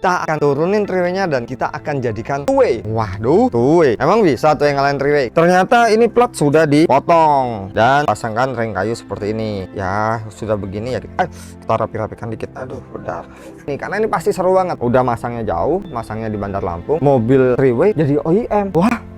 Kita akan turunin triway-nya dan kita akan jadikan two-way. Waduh, two-way. Emang bisa tuh yang ngalahin triway? Ternyata ini plat sudah dipotong dan pasangkan ring kayu seperti ini. Ya, sudah begini ya. Kita rapi-rapikan dikit. Aduh, udah. Nih, karena ini pasti seru banget. Udah masangnya jauh, masangnya di Bandar Lampung. Mobil triway jadi OEM. Wah.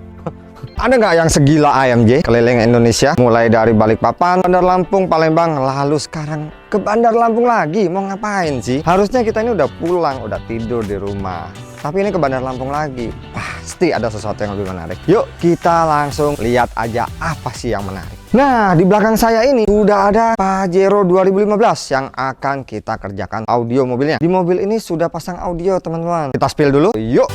Ada nggak yang segila AMJ keliling Indonesia? Mulai dari Balikpapan, Bandar Lampung, Palembang, lalu sekarang ke Bandar Lampung lagi. Mau ngapain sih? Harusnya kita ini udah pulang, udah tidur di rumah. Tapi ini ke Bandar Lampung lagi. Pasti ada sesuatu yang lebih menarik. Yuk kita langsung lihat aja apa sih yang menarik. Nah, di belakang saya ini sudah ada Pajero 2015 yang akan kita kerjakan audio mobilnya. Di mobil ini sudah pasang audio, teman-teman. Kita spill dulu. Yuk.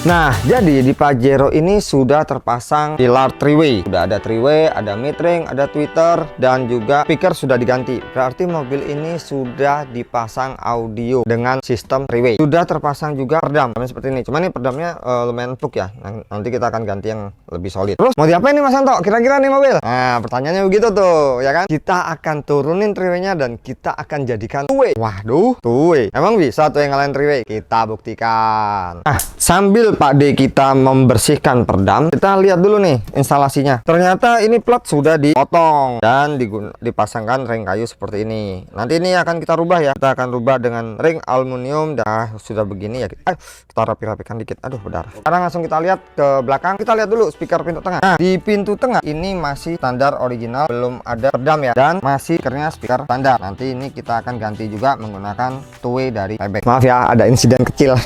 Nah, jadi di Pajero ini sudah terpasang pilar three-way. Sudah ada three-way, ada mid-ring, ada tweeter, dan juga speaker sudah diganti. Berarti mobil ini sudah dipasang audio dengan sistem three-way. Sudah terpasang juga peredam seperti ini. Cuman ini peredamnya lumayan empuk ya. Nanti kita akan ganti yang lebih solid. Terus mau diapain nih Mas Anto? Kira-kira nih mobil? Nah, pertanyaannya begitu tuh, ya kan? Kita akan turunin three-way-nya dan kita akan jadikan two-way. Waduh, two-way. Emang bisa tuh yang ngalahin three-way? Kita buktikan. Nah, sambil Pak D kita membersihkan peredam, kita lihat dulu nih instalasinya. Ternyata ini plat sudah dipotong dan dipasangkan ring kayu seperti ini. Nanti ini akan kita rubah ya. Kita akan rubah dengan ring aluminium. Dan sudah begini ya. Kita rapi-rapikan dikit. Aduh, benar. Sekarang langsung kita lihat ke belakang. Kita lihat dulu speaker pintu tengah. Nah, di pintu tengah ini masih standar original, belum ada peredam ya. Dan masih speakernya speaker standar. Nanti ini kita akan ganti juga menggunakan two-way dari Maybach. Maaf ya, ada insiden kecil.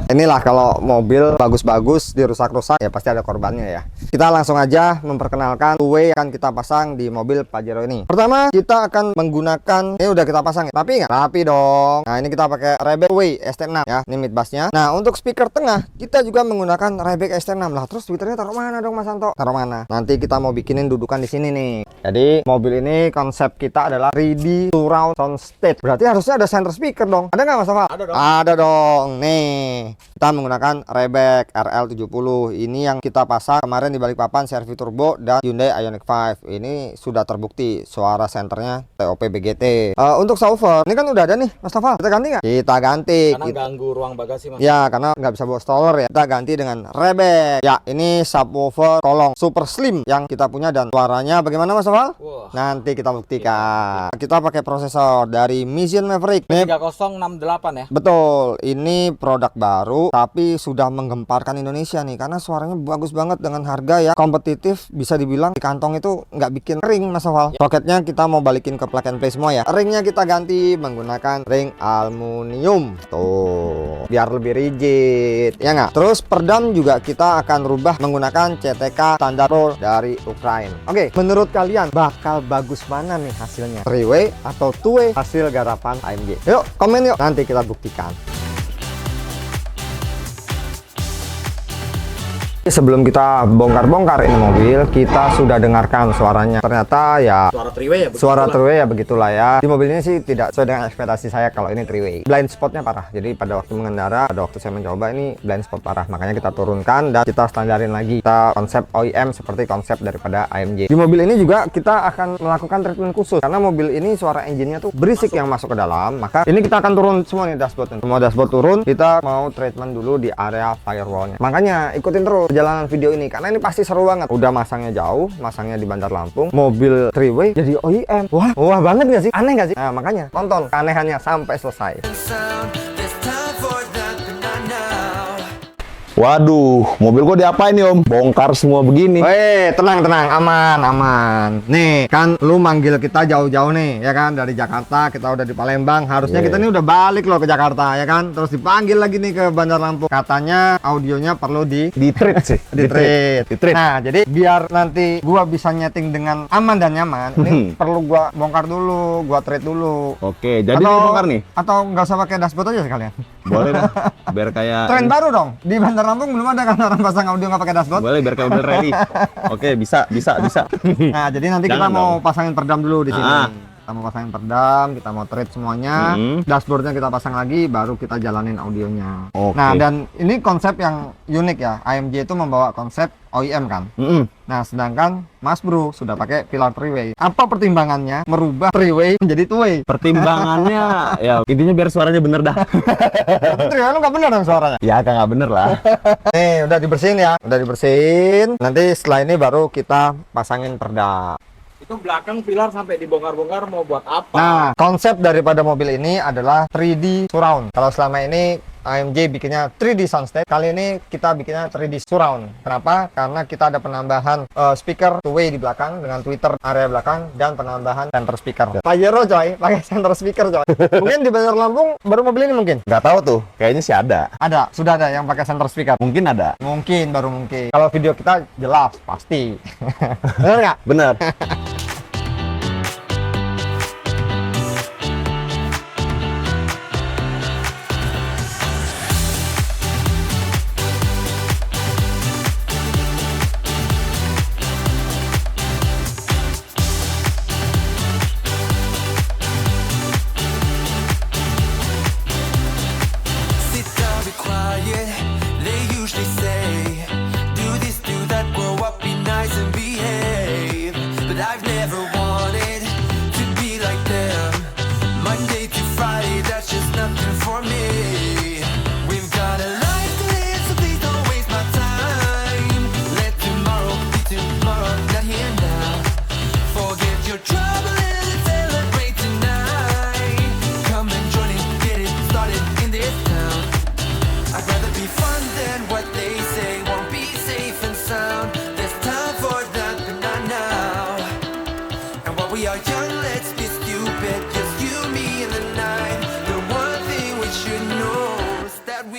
Inilah kalau mobil bagus-bagus dirusak-rusak ya pasti ada korbannya ya. Kita langsung aja memperkenalkan two-way yang akan kita pasang di mobil Pajero ini. Pertama kita akan menggunakan, ini udah kita pasang ya, tapi nggak rapi dong. Nah, ini kita pakai Rebel two-way ST6 ya, ini mid bassnya. Nah, untuk speaker tengah kita juga menggunakan Rebel ST6 lah. Terus tweeternya taruh mana dong Mas Anto? Taruh mana? Nanti kita mau bikinin dudukan di sini nih. Jadi mobil ini konsep kita adalah 3D surround sound stage. Berarti harusnya ada center speaker dong. Ada nggak Mas Alfa? Ada dong. Ada dong. Nih kita menggunakan Rebel RL70. Ini yang kita pasang kemarin di Balikpapan, Servi Turbo dan Hyundai Ioniq 5. Ini sudah terbukti suara senternya TOP BGT. Untuk subwoofer ini kan udah ada nih Mas Tafal. Kita ganti nggak? Kita ganti. Karena ganggu ruang bagasi Mas. Ya, karena nggak bisa bawa stroller ya. Kita ganti dengan Rebel. Ya, ini subwoofer kolong super slim yang kita punya dan suaranya bagaimana Mas Tafal? Nanti kita buktikan. Kita pakai prosesor dari Mission Maverick. 3068 ya. Betul. Ini produk baru tapi sudah menggemparkan Indonesia nih karena suaranya bagus banget dengan harga ya kompetitif, bisa dibilang di kantong itu nggak bikin ring Mas Awal. Soketnya kita mau balikin ke plug and play semua ya. Ringnya kita ganti menggunakan ring aluminium tuh biar lebih rigid ya nggak. Terus peredam juga kita akan rubah menggunakan CTK standar Pro dari Ukraina. Oke, menurut kalian bakal bagus mana nih hasilnya, three-way atau two-way hasil garapan AMG? Yuk komen yuk, nanti kita buktikan. Sebelum kita bongkar-bongkar ini mobil, kita sudah dengarkan suaranya. Ternyata ya Suara three-way ya. Suara three-way ya begitulah ya. Di mobil ini sih tidak sesuai dengan ekspektasi saya kalau ini three-way. Blind spotnya parah. Jadi pada waktu mengendara, pada waktu saya mencoba ini blind spot parah. Makanya kita turunkan dan kita standarin lagi. Kita konsep OEM seperti konsep daripada AMG. Di mobil ini juga kita akan melakukan treatment khusus karena mobil ini suara engine-nya tuh berisik yang masuk ke dalam. Maka ini kita akan turun semua nih dashboardnya. Semua dashboard turun. Kita mau treatment dulu di area firewallnya. Makanya ikutin terus perjalanan video ini karena ini pasti seru banget. Udah masangnya jauh, masangnya di Bandar Lampung, mobil three-way jadi OEM. Wah banget gak sih? Aneh gak sih? Nah makanya tonton keanehannya sampai selesai. Waduh, mobil gua diapain nih Om? Bongkar semua begini. Tenang, aman. Nih, kan lu manggil kita jauh-jauh nih, ya kan? Dari Jakarta, kita udah di Palembang. Harusnya kita nih udah balik loh ke Jakarta, ya kan? Terus dipanggil lagi nih ke Bandar Lampung. Katanya audionya perlu di-treat sih. Di-treat. Nah, jadi biar nanti gua bisa nyeting dengan aman dan nyaman, ini perlu gua bongkar dulu, gua treat dulu. Oke, jadi bongkar nih? Atau nggak usah pakai dashboard aja sekalian? Boleh dong, biar kayak tren baru dong, di Bandar Lampung belum ada kan orang pasang audio nggak pakai dashboard. Boleh, biar kayak udah ready. Oke, bisa. Nah, jadi nanti kita mau pasangin peredam dulu di sini. Kita mau pasangin peredam, kita mau treat semuanya. Dashboardnya kita pasang lagi, baru kita jalanin audionya. Oke. Nah, dan ini konsep yang unik ya. AMG itu membawa konsep OEM kan. Nah, sedangkan Mas Bro sudah pakai pilar 3-way. Apa pertimbangannya merubah 3-way menjadi 2-way? Pertimbangannya ya intinya biar suaranya bener dah. Tapi lu nggak bener dong suaranya. Ya kagak bener lah. Nih, udah dibersihin ya. Udah dibersihin. Nanti setelah ini baru kita pasangin peredam. Itu belakang pilar sampai dibongkar-bongkar mau buat apa? Nah, konsep daripada mobil ini adalah 3D surround. Kalau selama ini AMG bikinnya 3D soundstage, kali ini kita bikinnya 3D surround. Kenapa? Karena kita ada penambahan speaker two-way di belakang dengan tweeter area belakang dan penambahan center speaker. Pajero coy, pakai center speaker coy. Mungkin di Bandar Lampung baru mobil ini mungkin. Nggak tahu tuh, kayaknya sih ada. Ada, sudah ada yang pakai center speaker. Mungkin ada. Mungkin baru mungkin. Kalau video kita jelas pasti. Benar nggak? Bener.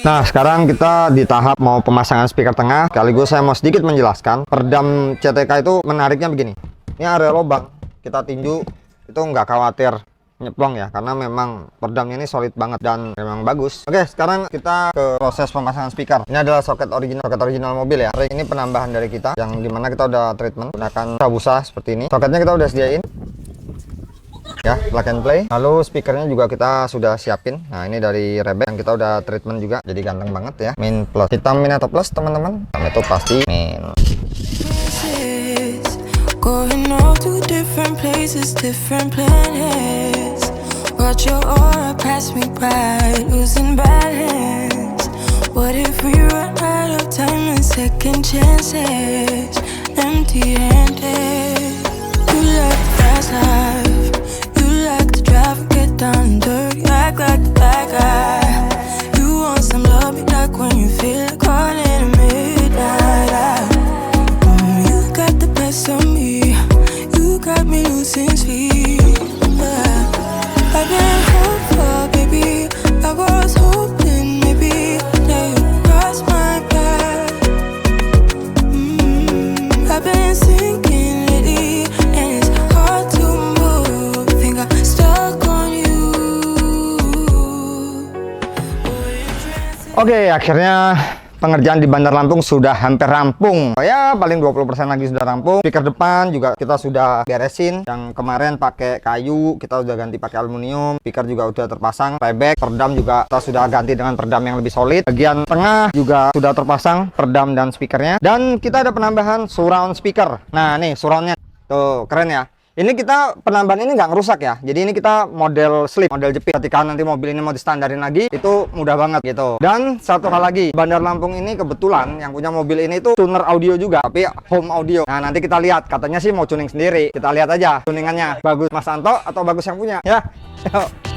Nah, sekarang kita di tahap mau pemasangan speaker tengah. Sekaligus saya mau sedikit menjelaskan. Peredam CTK itu menariknya begini. Ini area lubang, kita tinju itu nggak khawatir nyeplong ya, karena memang peredamnya ini solid banget dan memang bagus. Oke, sekarang kita ke proses pemasangan speaker. Ini adalah soket original mobil ya. Ini penambahan dari kita, yang dimana kita udah treatment menggunakan busa seperti ini. Soketnya kita udah sediain ya, plug and play. Lalu speakernya juga kita sudah siapin. Nah, ini dari Rebek yang kita udah treatment juga, jadi ganteng banget ya. Min plus, hitam min atau plus teman-teman? Hitam itu pasti min. Going all to different places, different planets. Watch your aura pass me by, losing balance. What if we run out of time and second chances? Empty-handed. You like fast life. You like to drive and get down and dirty. Act like the bad guy. You want some love, me like when you feel like calling at midnight. You got the best of me. You got me losing sleep. I've been hopeful, baby. I was hoping maybe that you'd cross my path. I've been sinking lately, and it's hard to move. Think I'm stuck on you. Oke, akhirnya pengerjaan di Bandar Lampung sudah hampir rampung. Ya, paling 20% lagi sudah rampung. Speaker depan juga kita sudah beresin. Yang kemarin pakai kayu, kita udah ganti pakai aluminium. Speaker juga udah terpasang. Playback, peredam juga kita sudah ganti dengan peredam yang lebih solid. Bagian tengah juga sudah terpasang peredam dan speakernya. Dan kita ada penambahan surround speaker. Nah, nih surroundnya. Tuh, keren ya. Ini kita penambahan ini nggak ngerusak ya. Jadi ini kita model slip, model jepit. Ketika nanti mobil ini mau distandarin lagi, itu mudah banget gitu. Dan satu hal lagi, Bandar Lampung ini kebetulan yang punya mobil ini tuh tuner audio juga, tapi home audio. Nah, nanti kita lihat. Katanya sih mau tuning sendiri. Kita lihat aja tuningannya. Bagus Mas Anto atau bagus yang punya ya. Yuk.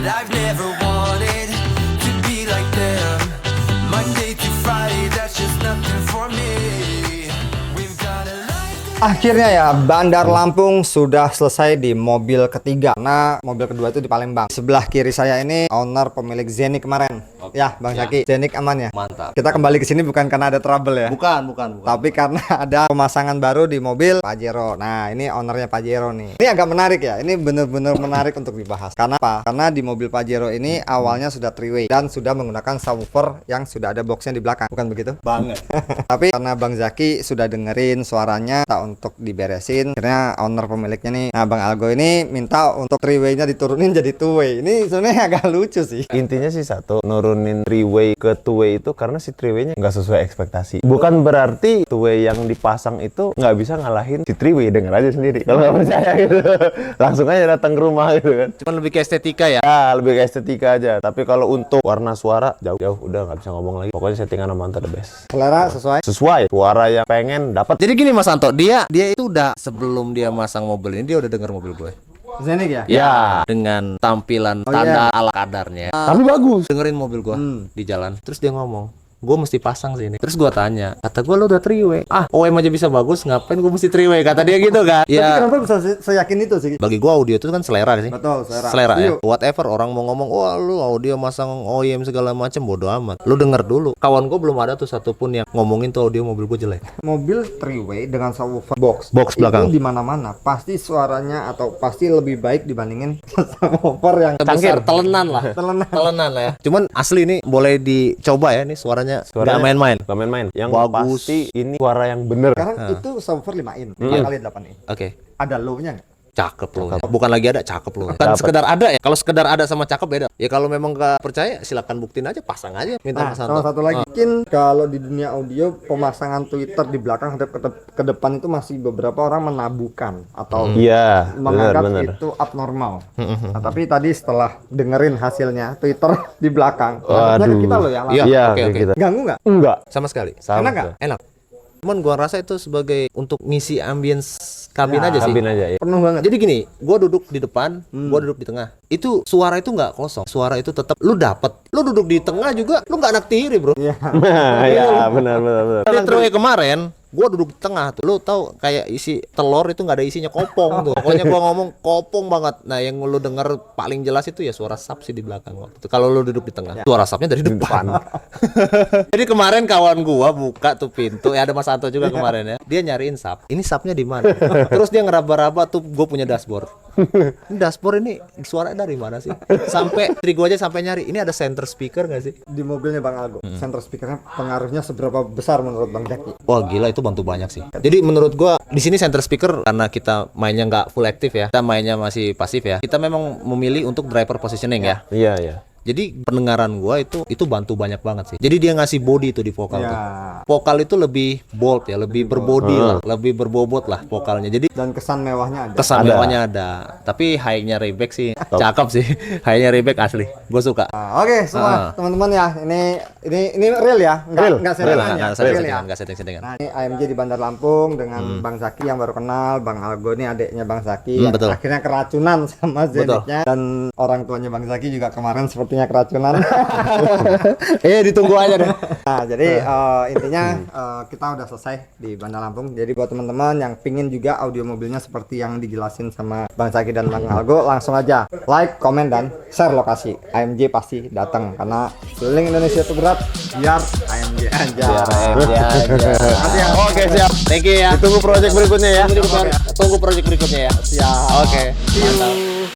I've never Akhirnya ya, Bandar Lampung sudah selesai di mobil ketiga. Nah, mobil kedua itu di Palembang. Sebelah kiri saya ini owner pemilik Zenik kemarin. Ya, Bang Zaki, Zenik aman ya? Mantap. Kita kembali ke sini bukan karena ada trouble ya. Bukan. Tapi karena ada pemasangan baru di mobil Pajero. Nah, ini ownernya Pajero nih. Ini agak menarik ya. Ini bener-bener menarik untuk dibahas. Karena apa? Karena di mobil Pajero ini awalnya sudah three-way dan sudah menggunakan subwoofer yang sudah ada boxnya di belakang. Bukan begitu? Banget. Tapi karena Bang Zaki sudah dengerin suaranya, tak untuk diberesin. Akhirnya owner pemiliknya nih, nah Bang Algo ini minta untuk three-way-nya diturunin jadi two-way. Ini sebenarnya agak lucu sih. Intinya sih satu, nurunin three-way ke two-way itu karena si three-way-nya nggak sesuai ekspektasi. Bukan berarti two-way yang dipasang itu nggak bisa ngalahin si three-way. Denger aja sendiri. Kalau nggak percaya gitu, langsung aja datang ke rumah gitu kan. Cuman lebih ke estetika ya. Ya, lebih ke estetika aja. Tapi kalau untuk warna suara, jauh udah nggak bisa ngomong lagi. Pokoknya settingan sama Anta the best. Selera sesuai. Sesuai, suara yang pengen dapat. Jadi gini Mas Anto, dia itu udah sebelum dia masang mobil ini dia udah denger mobil gue. Zenik ya? Ya, dengan tampilan standar ala kadarnya. Tapi bagus. Dengerin mobil gua di jalan. Terus dia ngomong, gue mesti pasang sini. Terus gua tanya, kata gua lo udah three-way. OM aja bisa bagus, ngapain gua mesti three-way? Kata dia gitu kan. Tapi kenapa bisa seyakin itu sih? Bagi gua audio itu kan selera sih. Betul, Selera ya. Iya. Whatever orang mau ngomong, wah lu audio masang OEM segala macam, bodo amat. Lu denger dulu. Kawan gua belum ada tuh satupun yang ngomongin tuh audio mobil gua jelek. Mobil three-way dengan subwoofer box belakang. itu di mana-mana pasti suaranya atau pasti lebih baik dibandingin subwoofer yang Cangkir, telenan lah. Telenan lah ya. Cuman asli ini boleh dicoba ya, nih suaranya nggak main-main. Gak main-main. Yang Bagus. pasti ini suara yang bener. sekarang itu subwoofer 5 in, 5 kali 8 in. Oke. Ada low-nya nggak? Cakep loh. Bukan lagi ada, cakep loh. Bukan sekedar ada ya. Kalau sekedar ada sama cakep beda. Ya kalau memang nggak percaya silakan buktiin aja, pasang aja. Minta Nah, Mas Anto. sama satu lagi, mungkin kalau di dunia audio pemasangan tweeter di belakang ke depan itu masih beberapa orang menabukan atau Iya, menganggap bener. itu abnormal. Nah, tapi tadi setelah dengerin hasilnya tweeter di belakang, harusnya ke kita loh ya. Iya, Iya, oke, kayak oke. gitu. Ganggu nggak? Enggak. Sama sekali. Sama Enak nggak? tuh. Enak. Cuman gua rasa itu sebagai untuk ngisi ambience kabin Ya, aja sih. Kabin aja ya. Penuh banget. Jadi gini, gua duduk di depan, gua duduk di tengah. Itu suara itu nggak kosong. Suara itu tetap lu dapet. Lu duduk di tengah juga, lu nggak anak tiri, bro. Iya. Ya, benar. Di Troy kemarin, gua duduk di tengah tuh. Lu tahu kayak isi telur itu nggak ada isinya, kopong tuh. Pokoknya gua ngomong kopong banget. Nah, yang lu denger paling jelas itu ya suara sub sih di belakang waktu itu. Kalau lu duduk di tengah, suara subnya dari depan. Jadi kemarin kawan gua buka tuh pintu, ya ada Mas Anto juga kemarin ya. Dia nyariin sub. Ini subnya di mana? Terus dia ngeraba-raba tuh, gua punya dashboard. Ini dashboard ini suaranya dari mana sih? Sampai istri gua aja sampai nyari. Ini ada center speaker nggak sih? Di mobilnya Bang Algo, center speakernya pengaruhnya seberapa besar menurut Bang Zaki? Wah gila, itu bantu banyak sih. Jadi menurut gua di sini center speaker karena kita mainnya nggak full aktif ya, kita mainnya masih pasif ya. Kita memang memilih untuk driver positioning ya. Iya. Jadi pendengaran gua itu bantu banyak banget sih. Jadi dia ngasih body tuh di vokal Ya. tuh. Vokal itu lebih bold ya, lebih berbody lah, lebih berbobot lah vokalnya. Jadi Dan kesan mewahnya ada. kesan Ada. mewahnya ada. Tapi high-nya Rebek sih cakep sih. High-nya Rebek asli. Gue suka. Oke, semua teman-teman ya. Ini real ya, nggak settingan ya. Real ya. Nggak setting-settingan. Nah, ini AMG di Bandar Lampung dengan Bang Zaki yang baru kenal, Bang Algo nih adiknya Bang Zaki yang betul. akhirnya keracunan sama Zeniknya, dan orang tuanya Bang Zaki juga kemarin sepertinya keracunan. Ditunggu aja deh. Nah, jadi intinya kita udah selesai di Bandar Lampung. Jadi buat teman-teman yang pingin juga audio mobilnya seperti yang dijelasin sama Bang Zaki dan Bang Algo, langsung aja like, komen, dan share lokasi. AMG pasti datang karena keliling Indonesia itu berat, biar AMG aja. Oke, siap. Thank you ya. Tunggu project berikutnya ya. Tunggu project berikutnya ya. Siap. Oke. Mantap.